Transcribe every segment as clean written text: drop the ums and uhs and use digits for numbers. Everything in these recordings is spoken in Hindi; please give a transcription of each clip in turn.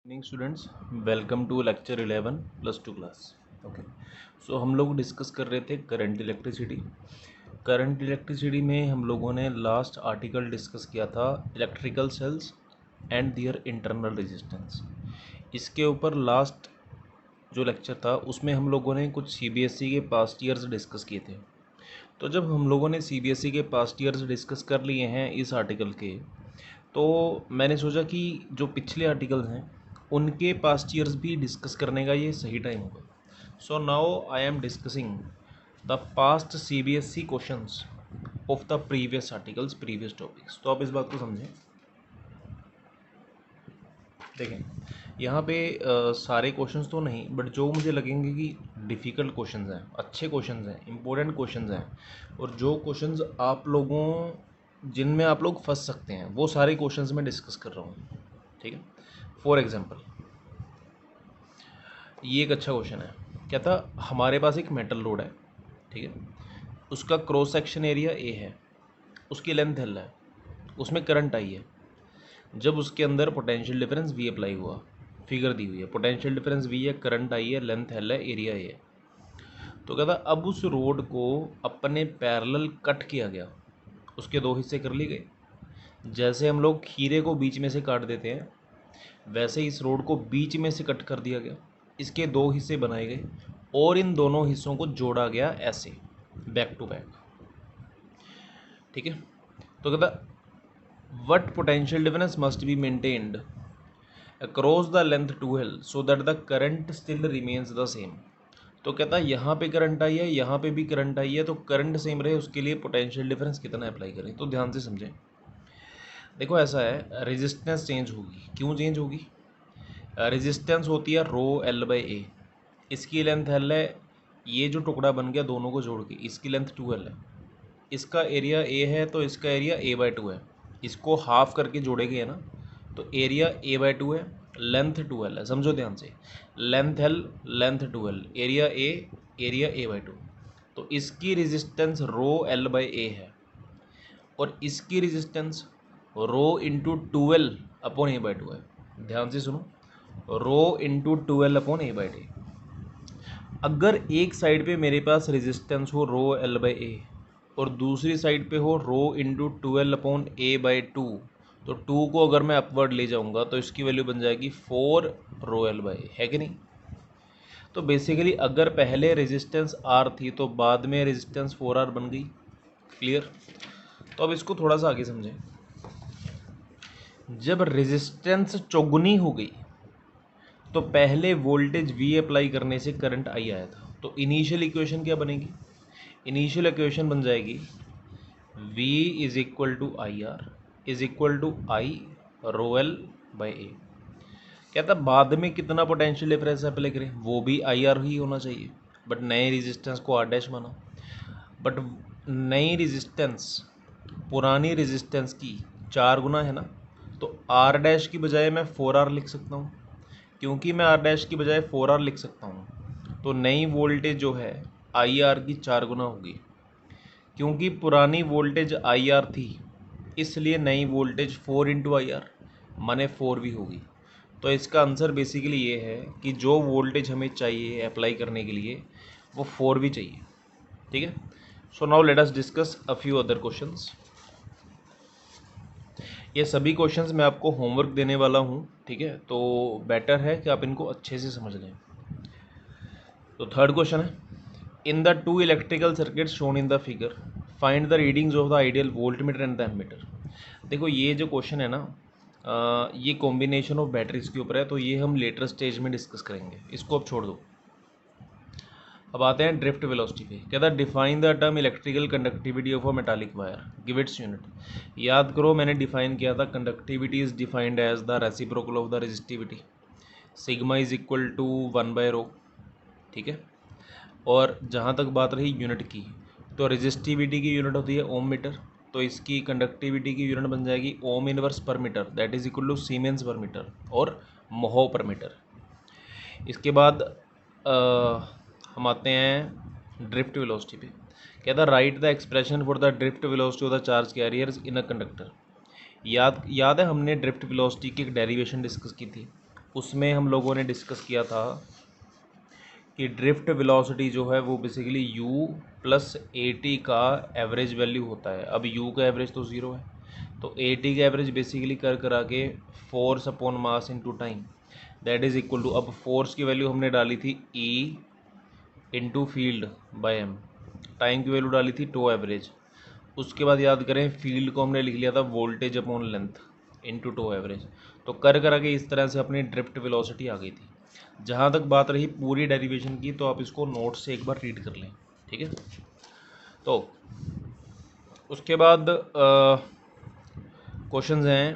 Evening students, welcome to lecture 11 +2 class. Okay, so हम लोग डिस्कस कर रहे थे करंट इलेक्ट्रिसिटी। करंट इलेक्ट्रिसिटी में हम लोगों ने लास्ट आर्टिकल डिस्कस किया था electrical cells and their internal resistance. इसके ऊपर लास्ट जो लेक्चर था उसमें हम लोगों ने कुछ सीबीएसई के पास्ट ईयर्स डिस्कस किए थे। तो जब हम लोगों ने सीबीएसई के पास्ट ईयर्स डिस्कस कर लिए हैं इस आर्टिकल के, तो मैंने सोचा कि जो पिछले आर्टिकल्स हैं उनके पास्ट ईयर्स भी डिस्कस करने का ये सही टाइम होगा। So now I am discussing the past CBSE questions of the previous articles, previous topics. तो आप इस बात को समझें। देखें, यहाँ पे सारे क्वेश्चंस तो नहीं, बट जो मुझे लगेंगे कि डिफ़िकल्ट क्वेश्चंस हैं, अच्छे क्वेश्चंस हैं, इंपॉर्टेंट क्वेश्चंस हैं, और जो क्वेश्चंस आप लोगों जिनमें आप लोग फंस सकते हैं, वो सारे क्वेश्चंस मैं डिस्कस कर रहा हूँ। ठीक है, फॉर एग्जांपल ये एक अच्छा क्वेश्चन है। क्या था, हमारे पास एक मेटल रोड है, ठीक है, उसका क्रॉस सेक्शन एरिया ए है, उसकी लेंथ एल है, उसमें करंट आई है। जब उसके अंदर पोटेंशियल डिफरेंस वी अप्लाई हुआ, फिगर दी हुई है, पोटेंशियल डिफरेंस वी है, करंट आई है, लेंथ एल है, एरिया ए है। तो कहता अब उस रोड को अपने पैरेलल कट किया गया, उसके दो हिस्से कर लिए गए। जैसे हम लोग खीरे को बीच में से काट देते हैं, वैसे इस रोड को बीच में से कट कर दिया गया, इसके दो हिस्से बनाए गए और इन दोनों हिस्सों को जोड़ा गया ऐसे बैक टू बैक। ठीक है, तो कहता what potential difference must be maintained across the length 2L so that the current still remains the same. तो कहता है यहाँ पे करंट आई है, यहाँ पे भी करंट आई है, तो करंट सेम रहे उसके लिए पोटेंशियल डिफरेंस कितना अप्लाई करें। तो ध्यान से समझें। देखो ऐसा है, रेजिस्टेंस चेंज होगी। क्यों चेंज होगी? रेजिस्टेंस होती है रो एल बाई ए, इसकी लेंथ एल है, ये जो टुकड़ा बन गया दोनों को जोड़ के इसकी लेंथ 2L है, इसका एरिया ए है तो इसका एरिया A/2 है, इसको हाफ करके जोड़े गए ना, तो एरिया A/2 है, लेंथ 2L है। समझो ध्यान से, length L, length 2L, area A, area A/2। तो इसकी रेजिस्टेंस रो एल बाई ए है और इसकी resistance rho into 2L upon A/2 है। ध्यान से सुनो, rho into 2L upon A/2। अगर एक साइड पे मेरे पास रेजिस्टेंस हो रो एल बाई ए और दूसरी साइड पे हो rho into 2L upon A/2, तो 2 को अगर मैं अपवर्ड ले जाऊंगा तो इसकी वैल्यू बन जाएगी 4 रो एल बाई ए, है कि नहीं? तो बेसिकली अगर पहले रेजिस्टेंस R थी तो बाद में रेजिस्टेंस 4R बन गई। क्लियर? तो अब इसको थोड़ा सा आगे समझें। जब रेजिस्टेंस चौगुनी हो गई तो पहले वोल्टेज V अप्लाई करने से करंट I आया था, तो इनिशियल इक्वेशन क्या बनेगी? इनिशियल इक्वेशन बन जाएगी V is equal to I R is equal to I rho L by A. कहता बाद में कितना पोटेंशियल डिफरेंस अप्लाई करें, वो भी आई आर ही होना चाहिए, बट नए रेजिस्टेंस को आर डैश माना। बट नई रेजिस्टेंस पुरानी रेजिस्टेंस की 4 गुना है ना, तो आर डैश की बजाय मैं 4R लिख सकता हूँ। क्योंकि मैं आर डैश की बजाय 4R लिख सकता हूँ तो नई वोल्टेज जो है आई आर की 4 गुना होगी। क्योंकि पुरानी वोल्टेज आई आर थी इसलिए नई वोल्टेज 4 इंटू आई आर माने 4 भी होगी। तो इसका आंसर बेसिकली ये है कि जो वोल्टेज हमें चाहिए अप्लाई करने के लिए वो 4 भी चाहिए। ठीक है, so now let us discuss a few other questions. ये सभी क्वेश्चंस मैं आपको होमवर्क देने वाला हूँ, ठीक है, तो बेटर है कि आप इनको अच्छे से समझ लें। तो थर्ड क्वेश्चन है, in the two electrical circuits shown in the figure find the readings of the ideal volt meter and the ammeter. देखो ये जो क्वेश्चन है ना, ये कॉम्बिनेशन ऑफ बैटरीज के ऊपर है, तो ये हम लेटर स्टेज में डिस्कस करेंगे, इसको अब छोड़ दो। अब आते हैं ड्रिफ्ट वेलोसिटी पे। कहता है define the term electrical conductivity of a metallic wire, give its unit. याद करो मैंने डिफाइन किया था, conductivity is defined as the reciprocal of the resistivity, sigma is equal to 1/ρ। ठीक है, और जहाँ तक बात रही यूनिट की, तो रेजिस्टिविटी की यूनिट होती है ओम मीटर, तो इसकी कंडक्टिविटी की यूनिट बन जाएगी ohm inverse per metre, that is equal to siemens per metre और मोहो पर मीटर। इसके बाद हम आते हैं ड्रिफ्ट वेलोसिटी पे। कहता है right the expression for the drift velocity of the charge carriers in a conductor. याद है हमने ड्रिफ्ट वेलोसिटी की एक डेरिवेशन डिस्कस की थी, उसमें हम लोगों ने डिस्कस किया था कि ड्रिफ्ट वेलोसिटी जो है वो बेसिकली u प्लस AT का एवरेज वैल्यू होता है। अब u का एवरेज तो ज़ीरो है, तो AT का एवरेज बेसिकली कर करा के force upon mass into time, that is equal to, अब फोर्स की वैल्यू हमने डाली थी E into field by M, time की वैल्यू डाली थी टो एवरेज, उसके बाद याद करें फील्ड को हमने लिख लिया था voltage upon length into tau average. तो कर करा के इस तरह से अपनी ड्रिफ्ट वेलोसिटी आ गई थी। जहाँ तक बात रही पूरी डेरिवेशन की, तो आप इसको नोट से एक बार रीड कर लें, ठीक है। तो उसके बाद क्वेश्चंस हैं,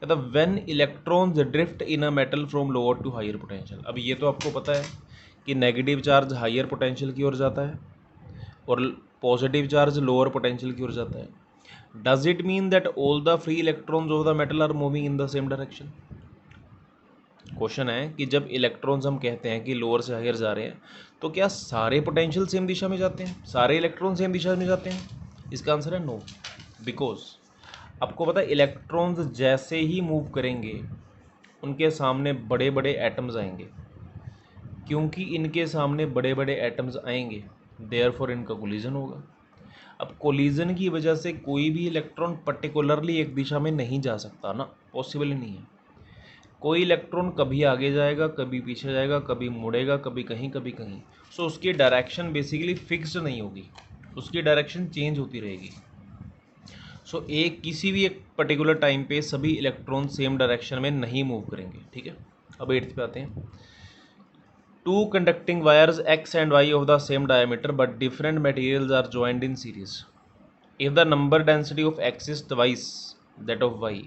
कहता when electrons drift in a metal from lower to higher potential. अब ये तो आपको पता है कि नेगेटिव चार्ज हायर पोटेंशियल की ओर जाता है और पॉजिटिव चार्ज लोअर पोटेंशियल की ओर जाता है। Does it mean that all the free electrons of the metal are moving in the same direction. Question है कि जब इलेक्ट्रॉन्स हम कहते हैं कि लोअर से हायर जा रहे हैं, तो क्या सारे पोटेंशियल सेम दिशा में जाते हैं, सारे इलेक्ट्रॉन सेम दिशा में जाते हैं? इसका आंसर है नो, बिकॉज आपको पता है इलेक्ट्रॉन्स जैसे ही मूव करेंगे उनके सामने बड़े बड़े एटम्स आएंगे, क्योंकि इनके सामने बड़े बड़े एटम्स आएंगे देयरफॉर इनका कोलिजन होगा। अब कोलिजन की वजह से कोई भी इलेक्ट्रॉन पर्टिकुलरली एक दिशा में नहीं जा सकता ना, पॉसिबल ही नहीं है। कोई इलेक्ट्रॉन कभी आगे जाएगा, कभी पीछे जाएगा, कभी मुड़ेगा, कभी कहीं कभी कहीं। सो उसकी डायरेक्शन बेसिकली फिक्स्ड नहीं होगी, उसकी डायरेक्शन चेंज होती रहेगी। सो एक किसी भी एक पर्टिकुलर टाइम पे सभी इलेक्ट्रॉन सेम डायरेक्शन में नहीं मूव करेंगे, ठीक है। अब 8th पे आते हैं। Two conducting wires X and Y of the same diameter but different materials are joined in series. If the number density of X is twice that of Y,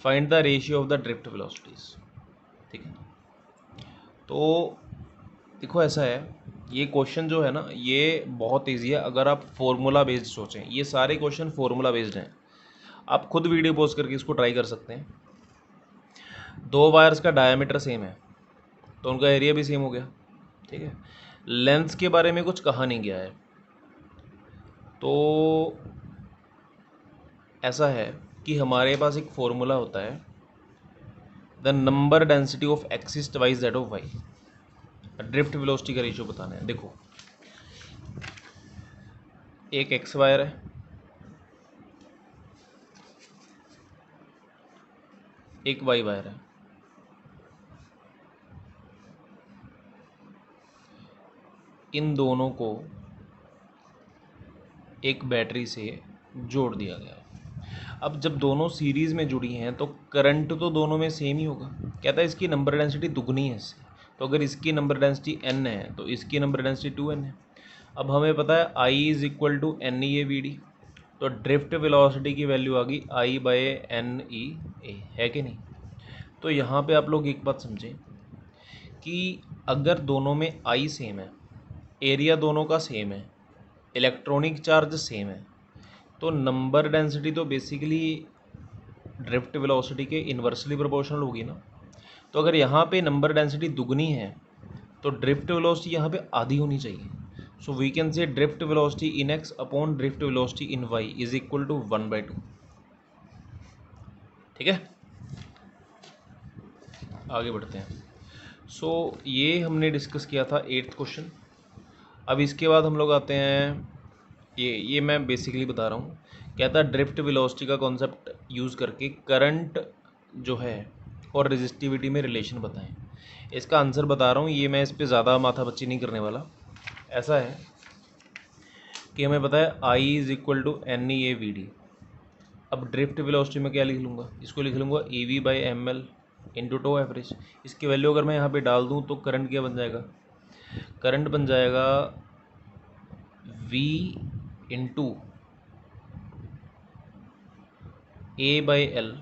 find the ratio of the drift velocities. ठीक है, तो देखो ऐसा है, ये क्वेश्चन जो है ना ये बहुत ईजी है अगर आप फॉर्मूला बेस्ड सोचें। ये सारे क्वेश्चन फॉर्मूला बेस्ड हैं, आप खुद वीडियो पॉज करके इसको ट्राई कर सकते हैं। दो वायर्स का डायमीटर सेम है तो उनका एरिया भी सेम हो गया, ठीक है। लेंथ के बारे में कुछ कहा नहीं गया है, तो ऐसा है कि हमारे पास एक फॉर्मूला होता है, the number density of X is twice that of Y. Drift velocity का रेशियो बताना है। देखो एक एक्स वायर है, एक वाई वायर है। इन दोनों को एक बैटरी से जोड़ दिया गया है। अब जब दोनों सीरीज़ में जुड़ी हैं तो करंट तो दोनों में सेम ही होगा। कहता है इसकी नंबर डेंसिटी दुगनी है इससे, तो अगर इसकी नंबर डेंसिटी n है तो इसकी नंबर डेंसिटी 2n है। अब हमें पता है I is equal to N E A we D, तो ड्रिफ्ट वेलोसिटी की वैल्यू आ गई I by N E A, है कि नहीं। तो यहाँ पे आप लोग एक बात समझें कि अगर दोनों में I सेम है, एरिया दोनों का सेम है, इलेक्ट्रॉनिक चार्ज सेम है, तो नंबर डेंसिटी तो बेसिकली ड्रिफ्ट वेलोसिटी के इन्वर्सली प्रोपोर्शनल होगी ना। तो अगर यहाँ पे नंबर डेंसिटी दुगनी है तो ड्रिफ्ट वेलोसिटी यहाँ पे आधी होनी चाहिए। So we can say drift velocity in X upon drift velocity in Y is equal to 1/2, ठीक है। आगे बढ़ते हैं। सो ये हमने डिस्कस किया था 8th क्वेश्चन। अब इसके बाद हम लोग आते हैं, ये मैं बेसिकली बता रहा हूँ। कहता है ड्रिफ्ट वेलोसिटी का कॉन्सेप्ट यूज़ करके करंट जो है और रेजिस्टिविटी में रिलेशन बताएं। इसका आंसर बता रहा हूँ, ये मैं इस पर ज़्यादा माथापच्ची नहीं करने वाला। ऐसा है कि हमें पता है I is equal to N E A we D. अब ड्रिफ्ट वेलोसिटी में क्या लिख लूँगा, इसको लिख लूँगा E V by M L into tau average. इसकी वैल्यू अगर मैं यहाँ पे डाल दूँ तो करंट क्या बन जाएगा, करंट बन जाएगा V into A by L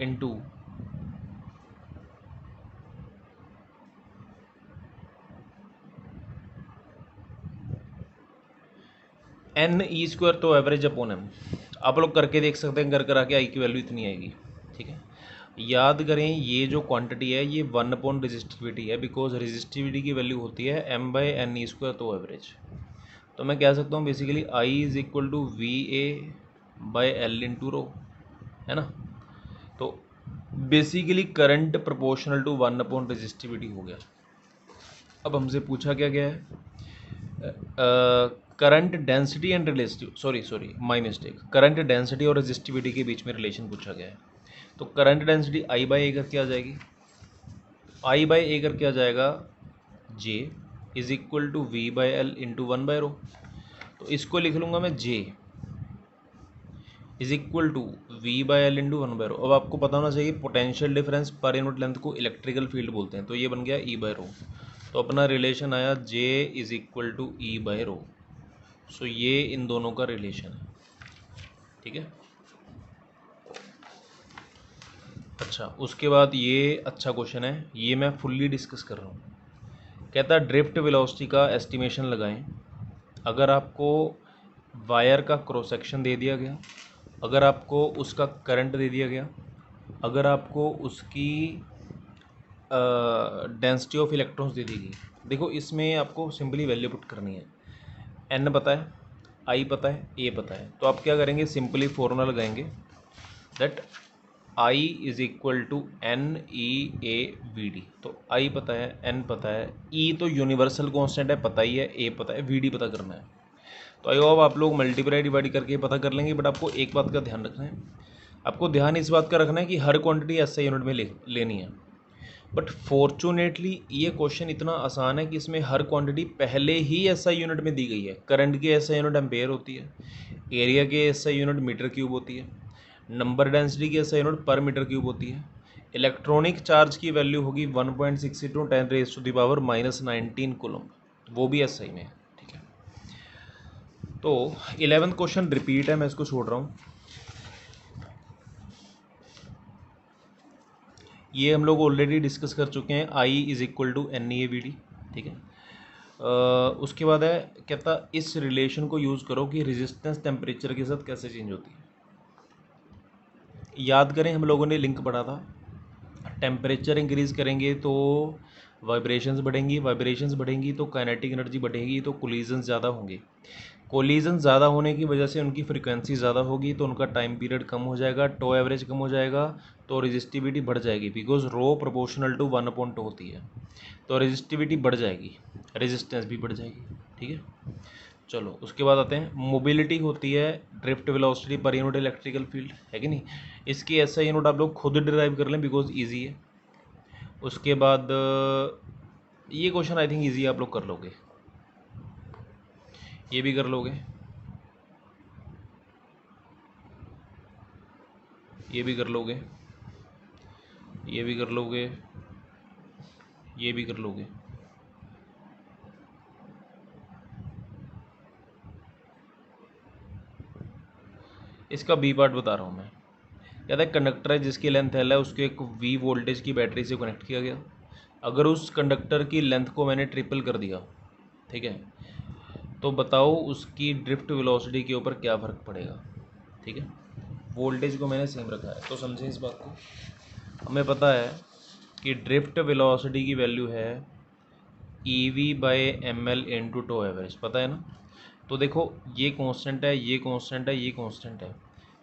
into N E square tau average upon M. आप लोग करके देख सकते हैं, कर करा के आई की वैल्यू इतनी आएगी, ठीक है। याद करें ये जो क्वांटिटी है ये 1 अपॉन रेजिस्टिविटी है, बिकॉज रेजिस्टिविटी की वैल्यू होती है M by N E square tau average. तो मैं कह सकता हूँ basically I is equal to V A by L into rho, है ना। तो basically current proportional to 1 upon resistivity हो गया। अब हमसे पूछा क्या गया है, current density and relative, sorry my mistake, current density और रेजिस्टिविटी के बीच में रिलेशन पूछा गया है। तो current density I by A करके आ जाएगी, आई बाई ए करके आ जाएगा J is equal to V by L into 1/ρ। तो इसको लिख लूँगा मैं J is equal to V by L into 1/ρ। अब आपको पता होना चाहिए potential difference per unit length को इलेक्ट्रिकल फील्ड बोलते हैं, तो ये बन गया ई बाई रो। तो अपना रिलेशन आया J is equal to E by rho. So ये इन दोनों का रिलेशन है, ठीक है। अच्छा, उसके बाद ये अच्छा क्वेश्चन है, ये मैं फुल्ली डिस्कस कर रहा हूँ। कहता है ड्रिफ्ट वेलोसिटी का एस्टिमेशन लगाएं अगर आपको वायर का क्रॉस सेक्शन दे दिया गया, अगर आपको उसका करंट दे दिया गया, अगर आपको उसकी डेंसिटी ऑफ इलेक्ट्रॉन्स दे दी गई। देखो इसमें आपको सिंपली वैल्यू पुट करनी है, एन पता है, आई पता है, ए पता है। तो आप क्या करेंगे, सिंपली फॉर्मूला लगाएंगे that I is equal to N E A we D. तो आई पता है, एन पता है, ई तो यूनिवर्सल कांस्टेंट है पता ही है, ए पता है, वी डी पता करना है। तो आई होप आप लोग मल्टीप्लाई डिवाइड करके पता कर लेंगे। बट आपको एक बात का ध्यान रखना है, आपको ध्यान इस बात का रखना है कि हर क्वांटिटी ऐसे यूनिट में लेनी है। बट फॉर्चुनेटली ये क्वेश्चन इतना आसान है कि इसमें हर क्वांटिटी पहले ही एसआई यूनिट में दी गई है। करंट की एसआई यूनिट एम्पेयर होती है, एरिया की एसआई यूनिट मीटर क्यूब होती है, नंबर डेंसिटी की एसआई यूनिट पर मीटर क्यूब होती है, इलेक्ट्रॉनिक चार्ज की वैल्यू होगी 1.62 10⁻⁻19 कूलम, वो भी एसआई में है, ठीक है। तो 11th क्वेश्चन रिपीट है, मैं इसको छोड़ रहा हूँ। ये हम लोग ऑलरेडी डिस्कस कर चुके हैं, I is equal to N E A we d, ठीक है। उसके बाद है, कहता इस रिलेशन को यूज़ करो कि रेजिस्टेंस टेम्परेचर के साथ कैसे चेंज होती है। याद करें हम लोगों ने लिंक पढ़ा था, टेम्परेचर इंक्रीज़ करेंगे तो वाइब्रेशंस बढ़ेंगी, वाइब्रेशंस बढ़ेंगी तो काइनेटिक एनर्जी बढ़ेगी, तो कोलिजन्स ज़्यादा होंगे, कोलिजन ज़्यादा होने की वजह से उनकी फ्रीक्वेंसी ज़्यादा होगी, तो उनका टाइम पीरियड कम हो जाएगा, टो एवरेज कम हो जाएगा, तो रेजिस्टिविटी बढ़ जाएगी, बिकॉज रो प्रोपोर्शनल टू 1/2 होती है, तो रेजिस्टिविटी बढ़ जाएगी, रेजिस्टेंस भी बढ़ जाएगी, ठीक है। चलो उसके बाद आते हैं, मोबिलिटी होती है drift velocity per unit electrical field, है कि नहीं। इसकी ऐसा यूनिट आप लोग खुद डिराइव कर लें बिकॉज ईजी है। उसके बाद ये क्वेश्चन आई थिंक ईजी आप लोग कर लोगे, ये भी कर लोगे, ये भी कर लोगे, ये भी कर लोगे, ये भी कर लोगे। इसका बी पार्ट बता रहा हूँ मैं। कहता है कंडक्टर है जिसकी लेंथ एल है, उसको एक वी वोल्टेज की बैटरी से कनेक्ट किया गया। अगर उस कंडक्टर की लेंथ को मैंने ट्रिपल कर दिया, ठीक है, तो बताओ उसकी ड्रिफ्ट वेलोसिटी के ऊपर क्या फ़र्क पड़ेगा, ठीक है। वोल्टेज को मैंने सेम रखा है, तो समझें इस बात को। हमें पता है कि ड्रिफ्ट वेलोसिटी की वैल्यू है E V by M L into tau average, पता है ना। तो देखो ये कांस्टेंट है, ये कांस्टेंट है, ये कांस्टेंट है,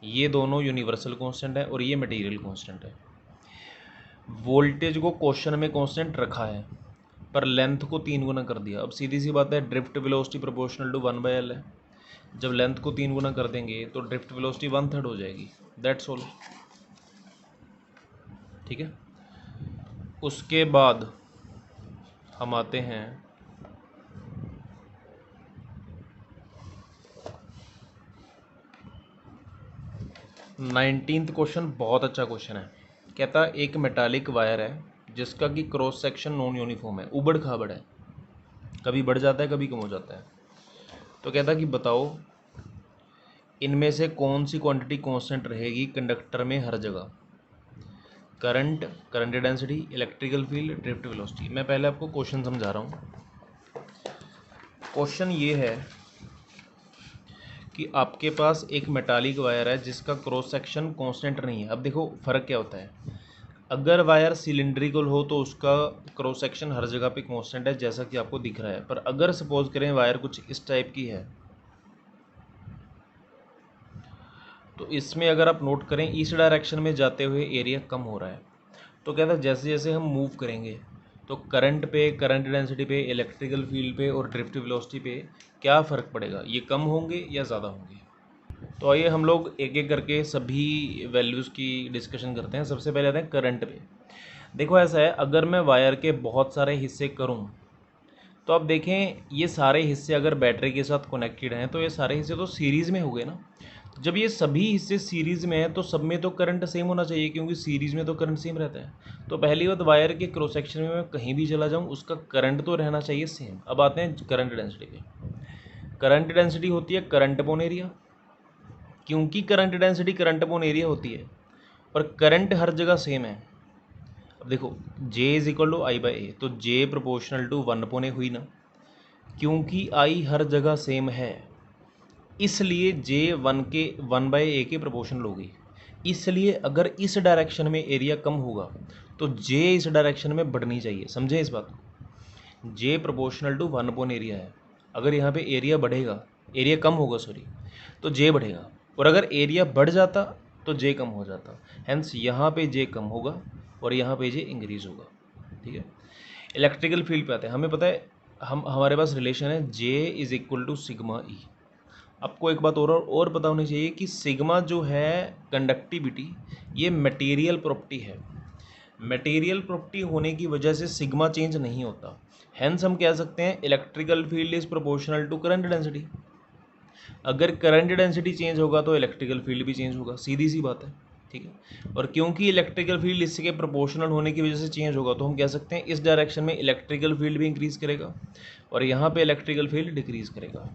ये दोनों यूनिवर्सल कांस्टेंट है और ये मटेरियल कांस्टेंट है। वोल्टेज को क्वेश्चन में कांस्टेंट रखा है पर लेंथ को 3 गुना कर दिया। अब सीधी सी बात है, drift velocity proportional to 1/L है, जब लेंथ को 3 गुना कर देंगे तो ड्रिफ्ट वेलोसिटी 1/3 हो जाएगी, दैट्स ऑल, ठीक है। उसके बाद हम आते हैं 19th क्वेश्चन, बहुत अच्छा क्वेश्चन है। कहता है एक मेटालिक वायर है जिसका कि क्रॉस सेक्शन नॉन यूनिफॉर्म है, उबड़ खाबड़ है, कभी बढ़ जाता है कभी कम हो जाता है। तो कहता है कि बताओ इनमें से कौन सी क्वांटिटी कांस्टेंट रहेगी कंडक्टर में हर जगह। Current, current density, electrical field, drift velocity. मैं पहले आपको क्वेश्चन समझा रहा हूँ। क्वेश्चन ये है कि आपके पास एक मेटालिक वायर है जिसका क्रॉस सेक्शन कांस्टेंट नहीं है। अब देखो फ़र्क क्या होता है, अगर वायर सिलिंड्रिकल हो तो उसका क्रॉस सेक्शन हर जगह पे कांस्टेंट है जैसा कि आपको दिख रहा है। पर अगर सपोज करें वायर कुछ इस टाइप की है तो इसमें अगर आप नोट करें ईस्ट डायरेक्शन में जाते हुए एरिया कम हो रहा है। तो कहता है जैसे जैसे हम मूव करेंगे तो करंट पे, करंट डेंसिटी पे, इलेक्ट्रिकल फील्ड पे और ड्रिफ्ट वेलोसिटी पे क्या फ़र्क पड़ेगा, ये कम होंगे या ज़्यादा होंगे। तो आइए हम लोग एक एक करके सभी वैल्यूज़ की डिस्कशन करते हैं। सबसे पहले आते हैं करंट पे। देखो ऐसा है, अगर मैं वायर के बहुत सारे हिस्से करूं तो अब देखें ये सारे हिस्से अगर बैटरी के साथ कनेक्टेड हैं तो ये सारे हिस्से तो सीरीज़ में हो गए ना। जब ये सभी हिस्से सीरीज़ में हैं तो सब में तो करंट सेम होना चाहिए, क्योंकि सीरीज़ में तो करंट सेम रहता है। तो पहली बात, वायर के क्रॉस सेक्शन में मैं कहीं भी चला जाऊँ उसका करंट तो रहना चाहिए सेम। अब आते हैं करंट डेंसिटी पे। करंट डेंसिटी होती है करंट अपॉन एरिया, क्योंकि current density current upon area होती है और करंट हर जगह सेम है। अब देखो J is equal to I by A, तो J प्रोपोर्शनल टू 1/a हुई ना, क्योंकि I हर जगह सेम है इसलिए J 1/a के प्रोपोर्शनल होगी। इसलिए अगर इस डायरेक्शन में एरिया कम होगा तो J इस डायरेक्शन में बढ़नी चाहिए। समझे इस बात को? J प्रोपोर्शनल टू 1/a है। अगर यहाँ पे एरिया बढ़ेगा, एरिया कम होगा सॉरी, तो J बढ़ेगा, और अगर एरिया बढ़ जाता तो J कम हो जाता। हैंस यहाँ पे J कम होगा और यहाँ पे J इंक्रीज होगा। ठीक है। इलेक्ट्रिकल फील्ड पे आते हैं। हमें पता है हमारे पास रिलेशन है J is equal to sigma E. आपको एक बात और पता होनी चाहिए कि सिग्मा जो है कंडक्टिविटी, ये मटेरियल प्रॉपर्टी है। मटेरियल प्रॉपर्टी होने की वजह से सिग्मा चेंज नहीं होता। हैंस हम कह सकते हैं electrical field is proportional to current density. अगर करंट डेंसिटी चेंज होगा तो इलेक्ट्रिकल फील्ड भी चेंज होगा, सीधी सी बात है। ठीक है। और क्योंकि इलेक्ट्रिकल फील्ड इसके प्रोपोर्शनल होने की वजह से चेंज होगा तो हम कह सकते हैं इस डायरेक्शन में इलेक्ट्रिकल फील्ड भी इंक्रीज करेगा और यहाँ पे इलेक्ट्रिकल फील्ड डिक्रीज करेगा।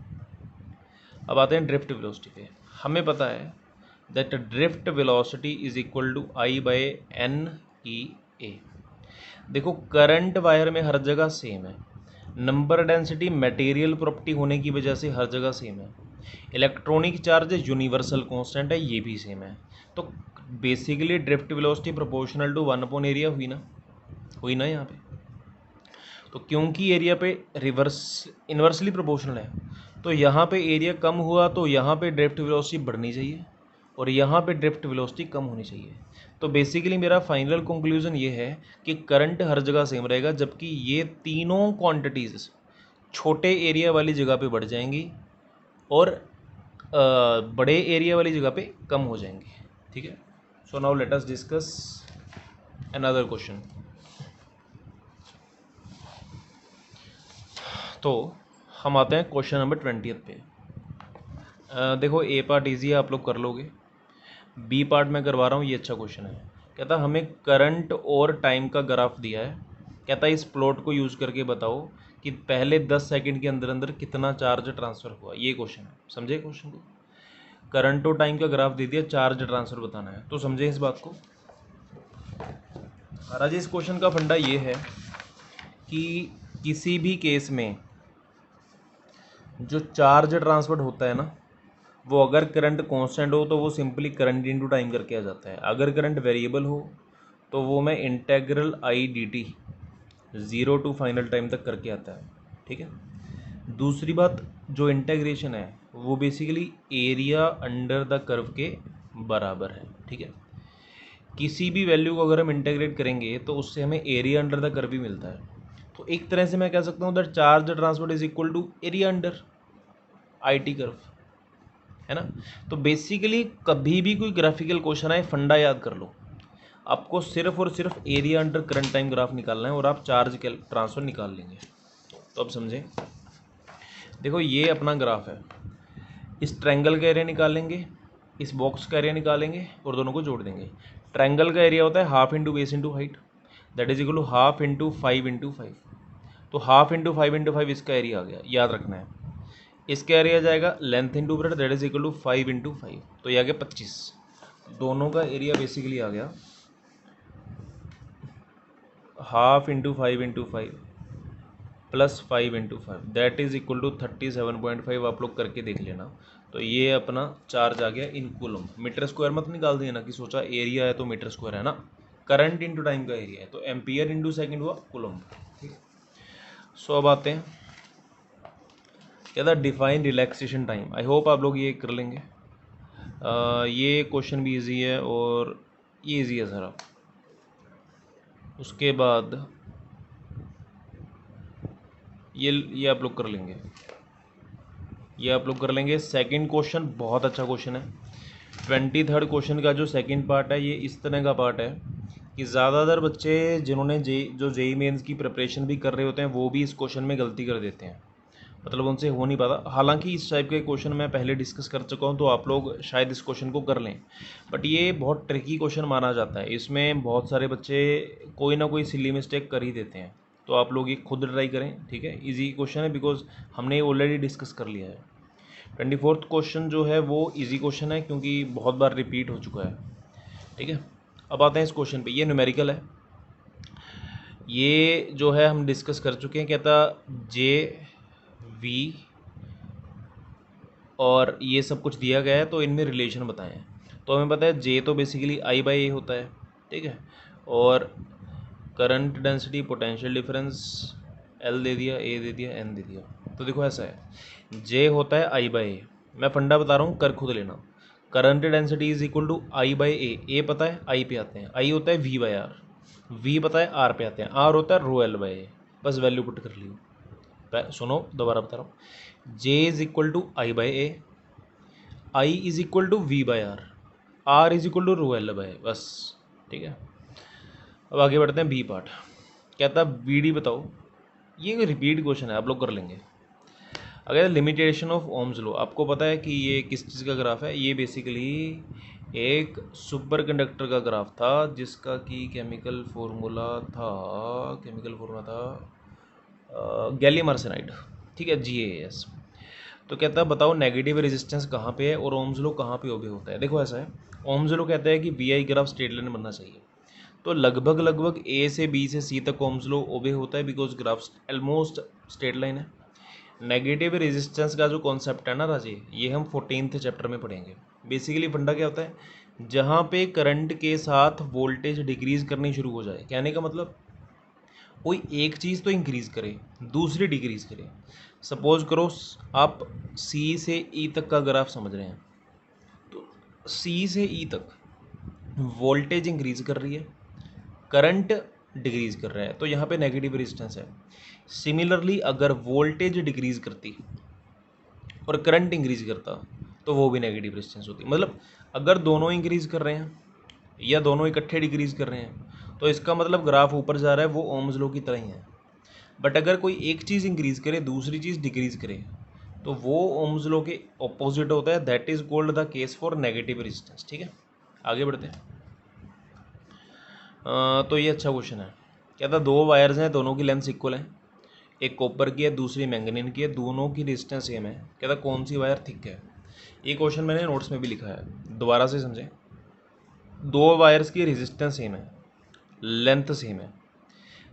अब आते हैं ड्रिफ्ट वेलोसिटी पे। हमें पता है that drift velocity is equal to I by N E A. देखो करंट वायर में हर जगह सेम है, नंबर डेंसिटी मटेरियल प्रॉपर्टी होने की वजह से हर जगह सेम है, इलेक्ट्रॉनिक चार्ज यूनिवर्सल कांस्टेंट है, ये भी सेम है। तो basically drift velocity proportional to 1/a हुई ना यहाँ पे। तो क्योंकि एरिया पे इन्वर्सली प्रोपोर्शनल है तो यहाँ पे एरिया कम हुआ तो यहाँ पे ड्रिफ्ट वेलोसिटी बढ़नी चाहिए और यहाँ पे ड्रिफ्ट वेलोसिटी कम होनी चाहिए। तो बेसिकली मेरा फाइनल कंक्लूजन ये है कि करंट हर जगह सेम रहेगा, जबकि ये तीनों क्वांटिटीज़ छोटे एरिया वाली जगह पे बढ़ जाएंगी और बड़े एरिया वाली जगह पे कम हो जाएंगी। ठीक है। So now let us discuss another question. तो हम आते हैं क्वेश्चन नंबर 20 पे। देखो ए पार्ट इजी है, आप लोग कर लोगे। बी पार्ट मैं करवा रहा हूँ, ये अच्छा क्वेश्चन है। कहता हमें करंट और टाइम का ग्राफ दिया है। कहता इस प्लॉट को यूज़ करके बताओ कि पहले 10 सेकंड के अंदर अंदर कितना चार्ज ट्रांसफ़र हुआ। ये क्वेश्चन है, समझे क्वेश्चन को? करंट और टाइम का ग्राफ दे दिया, चार्ज ट्रांसफ़र बताना है, तो समझे इस बात को। महाराज इस क्वेश्चन का फंडा ये है कि किसी भी केस में जो चार्ज ट्रांसफर होता है ना, वो अगर करंट कांस्टेंट हो तो वो सिंपली करंट इनटू टाइम करके आ जाता है। अगर करंट वेरिएबल हो तो वो मैं integral I d t 0 to final time तक करके आता है। ठीक है। दूसरी बात, जो इंटेग्रेशन है वो basically area under the curve के बराबर है। ठीक है। किसी भी वैल्यू को अगर हम इंटेग्रेट करेंगे तो उससे हमें एरिया अंडर द कर्व भी मिलता है। तो एक तरह से मैं कह सकता हूँ that charge transfer is equal to area under I T curve, है ना। तो बेसिकली कभी भी कोई ग्राफिकल क्वेश्चन आए, फंडा याद कर लो, आपको सिर्फ और सिर्फ area under current time graph निकालना है और आप चार्ज ट्रांसफर निकाल लेंगे। तो अब समझें, देखो ये अपना ग्राफ है, इस ट्रायंगल का एरिया निकालेंगे, इस बॉक्स का एरिया निकालेंगे और दोनों को जोड़ देंगे। ट्रायंगल का एरिया होता है half into base into height, that is equal to half into 5 into 5। तो हाफ इंटू 5 इंटू 5 इसका एरिया आ गया, याद रखना है। इसका एरिया जाएगा length into breadth, that is equal to 5 into 5, तो ये आ गया 25। दोनों का एरिया बेसिकली आ गया half into 5 into 5 plus 5 into 5, that is equal to 37.5। आप लोग करके देख लेना। तो ये अपना चार्ज आ गया इन कूलम। मीटर स्क्वायर मत निकाल देना कि सोचा एरिया है तो मीटर स्क्वायर है ना, करंट इंटू टाइम का एरिया है तो एम्पियर इंटू सेकेंड हुआ कूलम। ठीक है। सो अब आते हैं, क्या था define relaxation time. I hope आप लोग ये कर लेंगे। ये क्वेश्चन भी इजी है और ये इजी है सारा। उसके बाद ये आप लोग कर लेंगे, ये आप लोग कर लेंगे। सेकंड क्वेश्चन बहुत अच्छा क्वेश्चन है। 23rd क्वेश्चन का जो सेकंड पार्ट है ये इस तरह का पार्ट है कि ज़्यादातर बच्चे जिन्होंने जेई मेंस की प्रिपरेशन भी कर रहे होते हैं वो भी इस क्वेश्चन में गलती कर देते हैं, मतलब उनसे हो नहीं पाता। हालांकि इस टाइप के क्वेश्चन मैं पहले डिस्कस कर चुका हूं तो आप लोग शायद इस क्वेश्चन को कर लें, बट ये बहुत ट्रिकी क्वेश्चन माना जाता है। इसमें बहुत सारे बच्चे कोई ना कोई सिली मिस्टेक कर ही देते हैं, तो आप लोग ये खुद ट्राई करें, ठीक है। इजी क्वेश्चन है बिकॉज हमने ऑलरेडी डिस्कस कर लिया है। 24th क्वेश्चन जो है वो इजी क्वेश्चन है क्योंकि बहुत बार रिपीट हो चुका है, ठीक है। अब आते हैं इस क्वेश्चन पे। ये न्यूमेरिकल है, ये जो है हम डिस्कस कर चुके हैं। कहता जे वी और ये सब कुछ दिया गया है तो इनमें रिलेशन बताएं। तो हमें पता है जे तो बेसिकली आई बाई ए होता है, ठीक है। और current density, potential difference, L दे दिया, ए दे दिया, एन दे दिया। तो देखो ऐसा है, जे होता है आई बाई ए। मैं फंडा बता रहा हूँ, कर खुद लेना। Current density is equal to I by A पता है, आई पे आते हैं, आई होता है वी बाई आर, वी पता है आर पे आते हैं, आर होता है रो एल बाई ए। बस वैल्यू पुट कर लियो। सुनो दोबारा बता रहा हूँ, J is equal to I by A, I is equal to V by R is equal to rho L by A, बस, ठीक है। अब आगे बढ़ते हैं बी पार्ट। कहता है बी डी बताओ। ये रिपीट क्वेश्चन है, आप लोग कर लेंगे। अगर लिमिटेशन ऑफ ओम्स लो, आपको पता है कि ये किस चीज़ का ग्राफ है। ये बेसिकली एक सुपर कंडक्टर का ग्राफ था जिसका कि केमिकल फार्मूला था गैलियम आर्सेनाइड, ठीक है, GaAs। तो कहता है बताओ नेगेटिव रेजिस्टेंस कहाँ पे है और ओम्स लो कहाँ पे ओबे होता है। देखो ऐसा है, ओम्स लो कहता है कि VI ग्राफ स्ट्रेट लाइन बनना चाहिए, तो लगभग A से B से C तक ओम्स लो ओबे होता है because graph almost straight line है। नेगेटिव रेजिस्टेंस का जो कॉन्सेप्ट है ना राजे, ये हम 14th चैप्टर में पढ़ेंगे। बेसिकली फंडा क्या होता है, जहाँ पे करंट के साथ वोल्टेज डिक्रीज करनी शुरू हो जाए, कहने का मतलब कोई एक चीज़ तो इंक्रीज़ करे, दूसरी डिक्रीज़ करे। सपोज करो आप C से E तक का ग्राफ समझ रहे हैं, तो C से E तक वोल्टेज इंक्रीज़ कर रही है, करंट डिक्रीज़ कर रहा है, तो यहाँ पे नेगेटिव रेजिस्टेंस है। सिमिलरली अगर वोल्टेज डिक्रीज़ करती और करंट इंक्रीज़ करता तो वो भी नेगेटिव रेजिस्टेंस होती। मतलब अगर दोनों इंक्रीज़ कर रहे हैं या दोनों इकट्ठे डिक्रीज़ कर रहे हैं तो इसका मतलब ग्राफ ऊपर जा रहा है, वो ओम्स लॉ की तरह ही है। बट अगर कोई एक चीज़ इंक्रीज़ करे दूसरी चीज़ डिक्रीज़ करे तो वो ओम्स लॉ के ऑपोजिट होता है। That is called the case for negative resistance, ठीक है। आगे बढ़ते हैं। तो ये अच्छा क्वेश्चन है। कहता दो वायर्स हैं, दोनों की लेंथ इक्वल है, एक कॉपर की है दूसरी मैंगनीन की है, दोनों की डिस्टेंस सेम है। कहता कौन सी वायर थिक है। ये क्वेश्चन मैंने नोट्स में भी लिखा है, दोबारा से समझें। दो वायर्स की रेजिस्टेंस सेम है, लेंथ सेम है,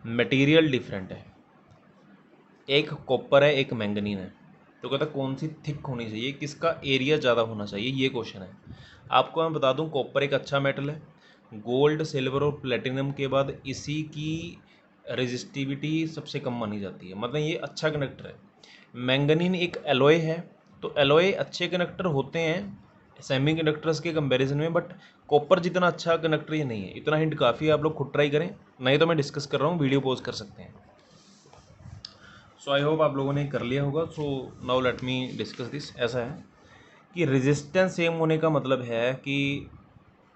मटेरियल डिफरेंट है, एक कॉपर है एक मैंगनीन है, तो कहता कौन सी थिक होनी चाहिए, किसका एरिया ज़्यादा होना चाहिए, ये क्वेश्चन है। आपको मैं बता दूं, कॉपर एक अच्छा मेटल है, गोल्ड सिल्वर और प्लेटिनम के बाद इसी की रेजिस्टिविटी सबसे कम मानी जाती है, मतलब ये अच्छा कंडक्टर है। मैंगनीन एक एलॉय है, तो एलॉय अच्छे कंडक्टर होते हैं सेमी कंडक्टर्स के कंपैरिजन में, बट कॉपर जितना अच्छा कंडक्टर ये नहीं है। इतना हिंट काफ़ी है, आप लोग खुद ट्राई करें, नहीं तो मैं डिस्कस कर रहा हूँ, वीडियो पॉज कर सकते हैं। सो आई होप आप लोगों ने कर लिया होगा। So now let me discuss this. ऐसा है कि रेजिस्टेंस सेम होने का मतलब है कि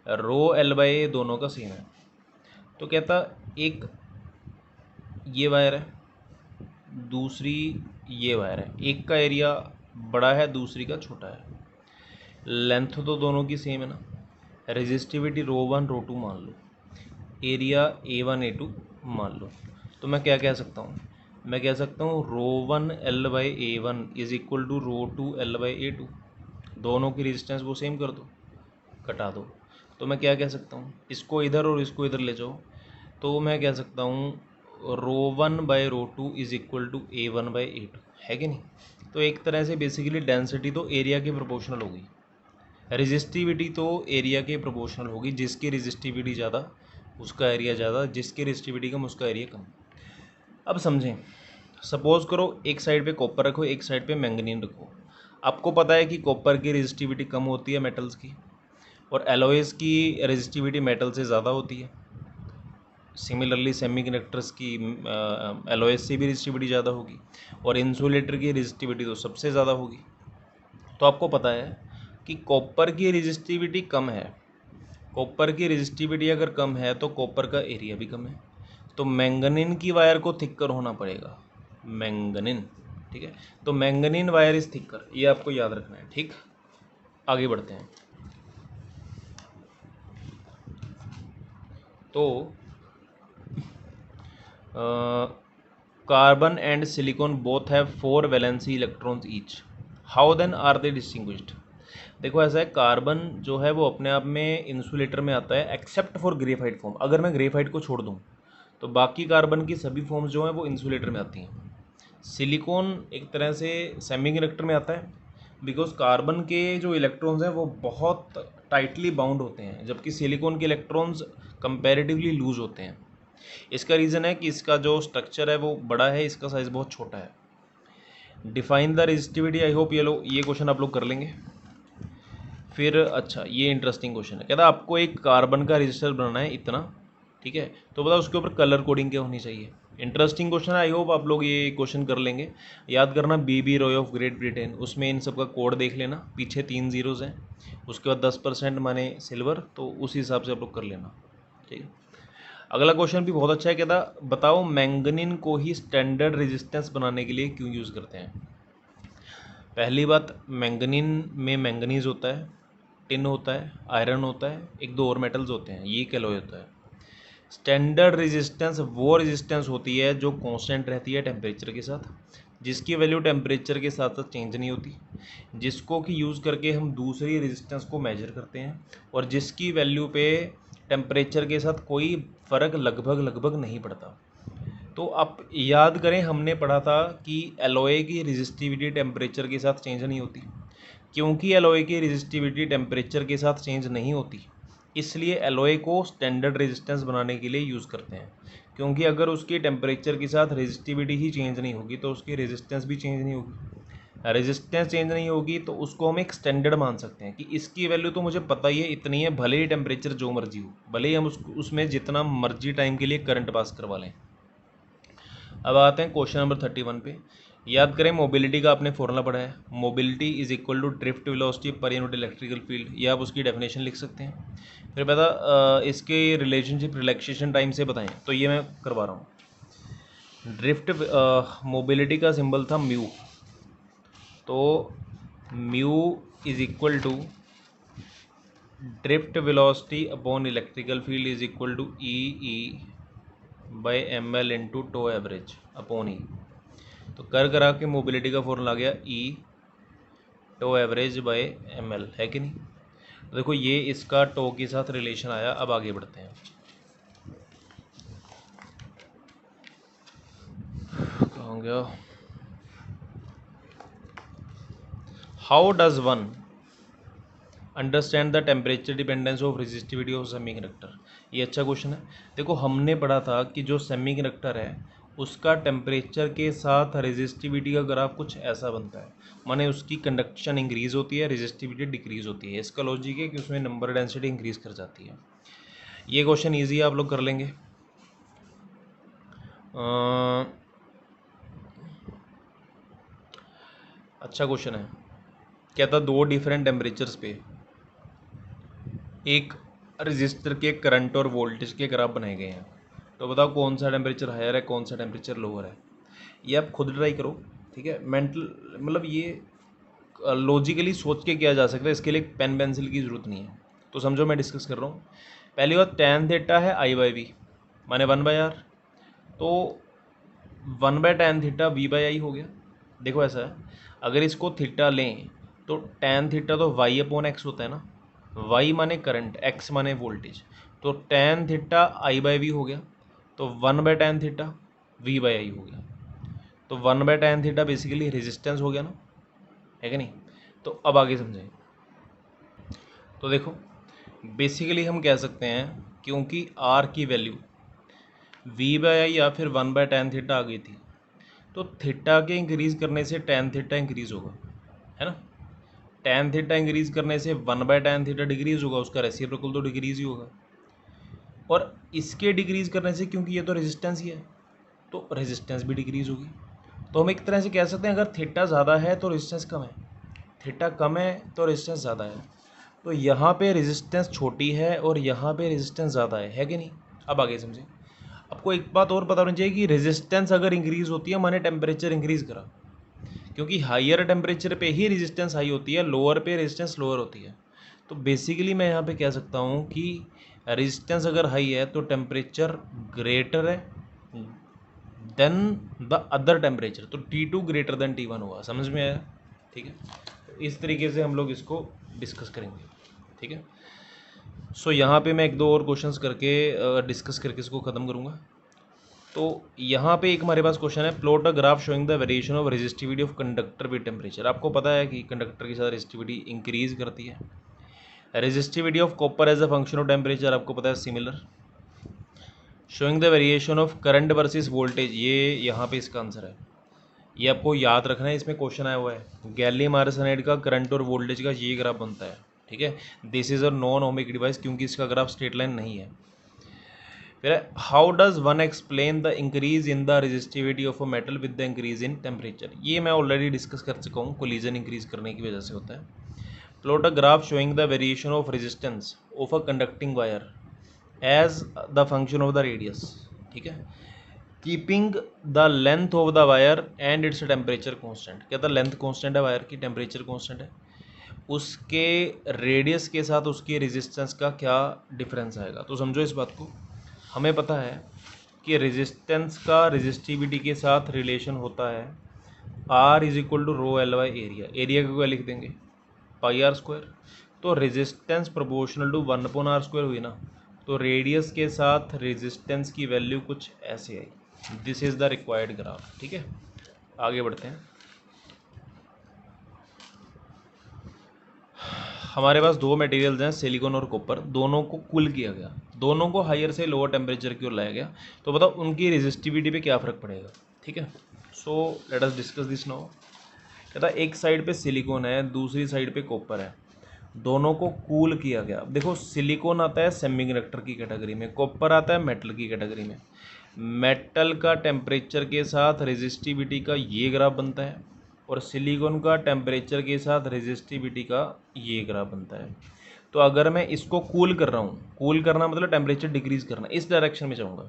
रो एल बाई दोनों का सेम है। तो कहता एक ये वायर है, दूसरी ये वायर है, एक का एरिया बड़ा है दूसरी का छोटा है, लेंथ तो दोनों की सेम है ना, रेजिस्टिविटी रो 1 रो 2 मान लो, एरिया A1 A2 मान लो। तो मैं क्या कह सकता हूँ, मैं कह सकता हूँ rho 1 L by A1 is equal to rho 2 L by A2। दोनों की रेजिस्टेंस वो सेम कर दो, कटा दो। तो मैं क्या कह सकता हूँ, इसको इधर और इसको इधर ले जाओ, तो मैं कह सकता हूँ rho 1 by rho 2 is equal to A1 by A2, है कि नहीं। तो एक तरह से बेसिकली डेंसिटी तो एरिया के प्रोपोर्शनल होगी, रेजिस्टिविटी तो एरिया के प्रोपोर्शनल होगी। जिसकी रेजिस्टिविटी ज़्यादा उसका एरिया ज़्यादा, जिसकी रेजिस्टिविटी कम उसका एरिया कम। अब समझें, सपोज़ करो एक साइड पे कॉपर रखो, एक साइड पे मैंगनीन रखो। आपको पता है कि कॉपर की रेजिस्टिविटी कम होती है मेटल्स की, और एलॉयज़ की रेजिस्टिविटी मेटल से ज़्यादा होती है। सिमिलरली सेमीकंडक्टर्स की एलॉयज़ से भी रेजिस्टिविटी ज़्यादा होगी, और इंसुलेटर की रेजिस्टिविटी तो सबसे ज़्यादा होगी। तो आपको पता है कि कॉपर की रेजिस्टिविटी कम है, कॉपर की रेजिस्टिविटी अगर कम है तो कॉपर का एरिया भी कम है, तो मैंगनीन की वायर को थिक्कर होना पड़ेगा, मैंगनीन। ठीक है, तो मैंगनीन वायर इज थिक्कर, ये आपको याद रखना है। ठीक, आगे बढ़ते हैं। तो carbon and silicon both have 4 valency electrons each, how then are they distinguished. देखो ऐसा है, कार्बन जो है वो अपने आप में इंसुलेटर में आता है एक्सेप्ट फॉर ग्रेफाइट फॉर्म। अगर मैं ग्रेफाइट को छोड़ दूँ तो बाकी कार्बन की सभी फॉर्म्स जो हैं वो इंसुलेटर में आती हैं। सिलिकॉन एक तरह से सेमीकंडक्टर में आता है, बिकॉज कार्बन के जो इलेक्ट्रॉन्स हैं वो बहुत टाइटली बाउंड होते हैं, जबकि सिलिकॉन के इलेक्ट्रॉन्स कंपैरेटिवली लूज होते हैं। इसका रीज़न है कि इसका जो स्ट्रक्चर है वो बड़ा है, इसका साइज़ बहुत छोटा है। Define the resistivity, I hope ये क्वेश्चन आप लोग कर लेंगे। फिर अच्छा, ये इंटरेस्टिंग क्वेश्चन है, कहता आपको एक कार्बन का रजिस्टर बनाना है इतना, ठीक है, तो बताओ उसके ऊपर कलर कोडिंग क्या होनी चाहिए। इंटरेस्टिंग क्वेश्चन है, आई होप आप लोग ये क्वेश्चन कर लेंगे। याद करना बीबी रॉय ऑफ ग्रेट ब्रिटेन, उसमें इन सब का कोड देख लेना, पीछे 3 ज़ीरोज़ हैं, उसके बाद 10% माने सिल्वर, तो उस हिसाब से आप लोग कर लेना। ठीक है, अगला क्वेश्चन भी बहुत अच्छा है, कहता बताओ मैंगनीन को ही स्टैंडर्ड रेजिस्टेंस बनाने के लिए क्यों यूज़ करते हैं। पहली बात, मैंगनीन में मैंगनीज होता है, टिन होता है, आयरन होता है, एक दो और मेटल्स होते हैं, ये कैलॉय होता है। स्टैंडर्ड रेजिस्टेंस वो रेजिस्टेंस होती है जो कांस्टेंट रहती है टेम्परेचर के साथ, जिसकी वैल्यू टेम्परेचर के साथ साथ चेंज नहीं होती, जिसको कि यूज़ करके हम दूसरी रेजिस्टेंस को मेजर करते हैं, और जिसकी वैल्यू पे टेम्परेचर के साथ कोई फ़र्क लगभग नहीं पड़ता। तो आप याद करें, हमने पढ़ा था कि एलॉय की रेजिस्टिविटी टेम्परेचर के साथ चेंज नहीं होती। क्योंकि एलॉय की रेजिस्टिविटी टेम्परेचर के साथ चेंज नहीं होती, इसलिए एलॉय को स्टैंडर्ड रेजिस्टेंस बनाने के लिए यूज़ करते हैं। क्योंकि अगर उसकी टेम्परेचर के साथ रेजिस्टिविटी ही चेंज नहीं होगी तो उसकी रेजिस्टेंस भी चेंज नहीं होगी। रेजिस्टेंस चेंज नहीं होगी तो उसको हम एक स्टैंडर्ड मान सकते हैं कि इसकी वैल्यू तो मुझे पता ही है इतनी है, भले ही टेम्परेचर जो मर्जी हो, भले ही हम उसमें जितना मर्जी टाइम के लिए करंट पास करवा लें। अब आते हैं क्वेश्चन नंबर 31 पे। याद करें, मोबिलिटी का आपने फॉर्मूला पढ़ा है, mobility is equal to drift velocity per unit electrical field, या आप उसकी डेफिनेशन लिख सकते हैं। फिर बता इसके रिलेशनशिप रिलैक्सेशन टाइम से बताएं, तो ये मैं करवा रहा हूँ। ड्रिफ्ट मोबिलिटी का सिंबल था म्यू, तो mu is equal to drift velocity upon electrical field is equal to E by M L into tau average upon e. तो करा के मोबिलिटी का फॉर्मूला आ गया e tau average by m L, है कि नहीं। तो देखो ये इसका टो के साथ रिलेशन आया। अब आगे बढ़ते हैं, कहाँ गया। How does one understand the temperature dependence of resistivity of semiconductor. ये अच्छा क्वेश्चन है। देखो हमने पढ़ा था कि जो सेमीकंडक्टर है उसका टेम्परेचर के साथ रेजिस्टिविटी का ग्राफ कुछ ऐसा बनता है, माने उसकी कंडक्शन इंक्रीज होती है, रेजिस्टिविटी डिक्रीज होती है। इसका लॉजिक है कि उसमें नंबर डेंसिटी इंक्रीज कर जाती है। ये क्वेश्चन ईजी है, आप लोग कर लेंगे। अच्छा क्वेश्चन है, कहता दो डिफरेंट टेम्परेचर्स पे एक रजिस्टर के करंट और वोल्टेज के ग्राफ बनाए गए हैं, तो बताओ कौन सा टेम्परेचर हायर है, कौन सा टेम्परेचर लोअर है। ये आप खुद ट्राई करो, ठीक है। मेंटल मतलब ये लॉजिकली सोच के किया जा सकता है, इसके लिए पेन पेंसिल की ज़रूरत नहीं है। तो समझो मैं डिस्कस कर रहा हूँ। पहली बात, tan थीटा है आई बाई वी माने 1/r, तो 1/tan थीटा v/i हो गया। देखो ऐसा है, अगर इसको थीटा लें तो tan थीटा तो y अपॉन एक्स होता है ना, y माने करंट, x माने वोल्टेज, तो tan theta I by V हो गया, तो 1/tan थीटा v/i हो गया। तो 1/tan थीटा बेसिकली रेजिस्टेंस हो गया ना, है कि नहीं। तो अब आगे समझें। तो देखो बेसिकली हम कह सकते हैं, क्योंकि r की वैल्यू v/i या फिर 1/tan थीटा आ गई थी, तो थीटा के इंक्रीज़ करने से tan थीटा इंक्रीज़ होगा, है ना। tan थीटा इंक्रीज करने से 1/tan थीटा डिक्रीज होगा, उसका रेसिप्रोकल तो डिक्रीज ही होगा। और इसके डिक्रीज करने से, क्योंकि ये तो रेजिस्टेंस ही है, तो रेजिस्टेंस भी डिक्रीज होगी। तो हम एक तरह से कह सकते हैं अगर थीटा ज़्यादा है तो रेजिस्टेंस कम है, थीटा कम है तो रेजिस्टेंस ज़्यादा है। तो यहाँ पे रेजिस्टेंस छोटी है और यहाँ पे रेजिस्टेंस ज़्यादा है कि नहीं। अब आगे समझे। आपको एक बात और पता होनी चाहिए कि रेजिस्टेंस अगर इंक्रीज़ होती है माने टेम्परेचर इंक्रीज़ करा, क्योंकि हाइयर टेम्परेचर पे ही रेजिस्टेंस हाई होती है, लोअर पे रेजिस्टेंस लोअर होती है। तो बेसिकली मैं यहाँ पे कह सकता हूँ कि रेजिस्टेंस अगर हाई है तो टेम्परेचर ग्रेटर है देन द अदर टेम्परेचर, तो T2 ग्रेटर देन T1 हुआ। समझ में आया? ठीक है, तो इस तरीके से हम लोग इसको डिस्कस करेंगे। ठीक है, सो यहाँ पे मैं एक दो और क्वेश्चंस करके डिस्कस करके इसको ख़त्म करूँगा। तो यहाँ पे एक हमारे पास क्वेश्चन है, plot a graph showing the variation of resistivity of conductor with temperature. आपको पता है कि कंडक्टर के साथ रेजिस्टिविटी इंक्रीज करती है। Resistivity of copper as a function of temperature आपको पता है similar. Showing the variation of current versus voltage, ये यहाँ पे इसका आंसर है। ये आपको याद रखना है, इसमें क्वेश्चन आया हुआ है गैलियम आर्सेनाइड का करंट और वोल्टेज का ये ग्राफ बनता है। ठीक है, this is a non ohmic device, क्योंकि इसका ग्राफ स्ट्रेट लाइन नहीं है। फिर how does one explain the increase in the resistivity of a metal with the increase in temperature. ये मैं ऑलरेडी डिस्कस कर चुका हूँ, कोलिजन इंक्रीज करने की वजह से होता है। Plot a graph showing the variation of resistance of a conducting wire as the function of the radius. ठीक है, keeping the length of the wire and its temperature constant. क्या था, लेंथ कॉन्स्टेंट है वायर की, टेम्परेचर कॉन्स्टेंट है, उसके रेडियस के साथ उसकी रेजिस्टेंस का क्या डिफरेंस आएगा। तो समझो इस बात को, हमें पता है कि रेजिस्टेंस का रेजिस्टिविटी के साथ रिलेशन होता है R is equal to rho L by area. Area को क्या लिख देंगे, पाई आर स्क्वायर। तो resistance proportional to 1/r square हुई ना, तो रेडियस के साथ रेजिस्टेंस की वैल्यू कुछ ऐसे आई। This is the required graph. ठीक है, आगे बढ़ते हैं। हमारे पास दो मटेरियल्स हैं, सिलिकॉन और कॉपर, दोनों को कूल किया गया, दोनों को हायर से लोअर टेम्परेचर की ओर लाया गया। तो बताओ उनकी रेजिस्टिविटी पे क्या फ़र्क पड़ेगा। ठीक है, so let us discuss this now. कहता एक साइड पे सिलिकॉन है, दूसरी साइड पे कॉपर है, दोनों को कूल किया गया। देखो सिलिकॉन आता है सेमीकंडक्टर की कैटेगरी में, कॉपर आता है मेटल की कैटेगरी में। मेटल का टेम्परेचर के साथ रेजिस्टिविटी का ये ग्राफ बनता है और सिलिकॉन का टेम्परेचर के साथ रेजिस्टिविटी का ये ग्राफ बनता है। तो अगर मैं इसको कूल कर रहा हूँ, कूल करना मतलब टेम्परेचर डिक्रीज करना, इस डायरेक्शन में जाऊँगा,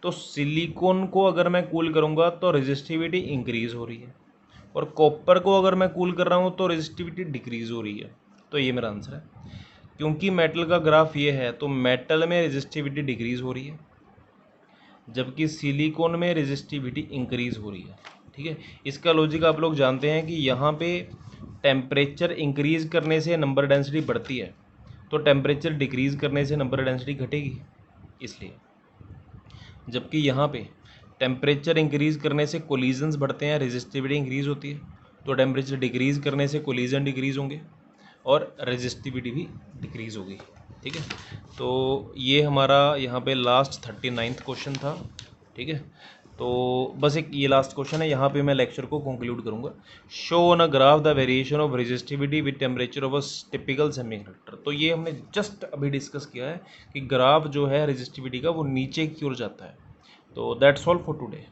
तो सिलिकॉन को अगर मैं कूल करूँगा तो रेजिस्टिविटी इंक्रीज़ हो रही है, और कॉपर को अगर मैं कूल कर रहा हूँ तो रेजिस्टिविटी डिक्रीज़ हो रही है। तो ये मेरा आंसर है। क्योंकि मेटल का ग्राफ ये है तो मेटल में रेजिस्टिविटी डिक्रीज़ हो रही है, जबकि सिलिकॉन में रेजिस्टिविटी इंक्रीज़ हो रही है। ठीक है, इसका लॉजिक आप लोग जानते हैं कि यहाँ पे टेम्परेचर इंक्रीज़ करने से नंबर डेंसिटी बढ़ती है, तो टेम्परेचर डिक्रीज़ करने से नंबर डेंसिटी घटेगी, इसलिए। जबकि यहाँ पे टेम्परेचर इंक्रीज़ करने से कोलिजन्स बढ़ते हैं, रेजिस्टिविटी इंक्रीज़ होती है, तो टेम्परेचर डिक्रीज़ करने से कोलिजन डिक्रीज़ होंगे और रेजिस्टिविटी भी डिक्रीज़ होगी। ठीक है, तो ये हमारा यहाँ पे लास्ट 39वां क्वेश्चन था। ठीक है, तो बस एक ये लास्ट क्वेश्चन है, यहाँ पे मैं लेक्चर को कंक्लूड करूँगा। Show on a graph the variation of resistivity with temperature of a typical semiconductor. तो ये हमने जस्ट अभी डिस्कस किया है कि ग्राफ जो है रेजिस्टिविटी का वो नीचे की ओर जाता है। तो दैट्स ऑल फॉर टुडे।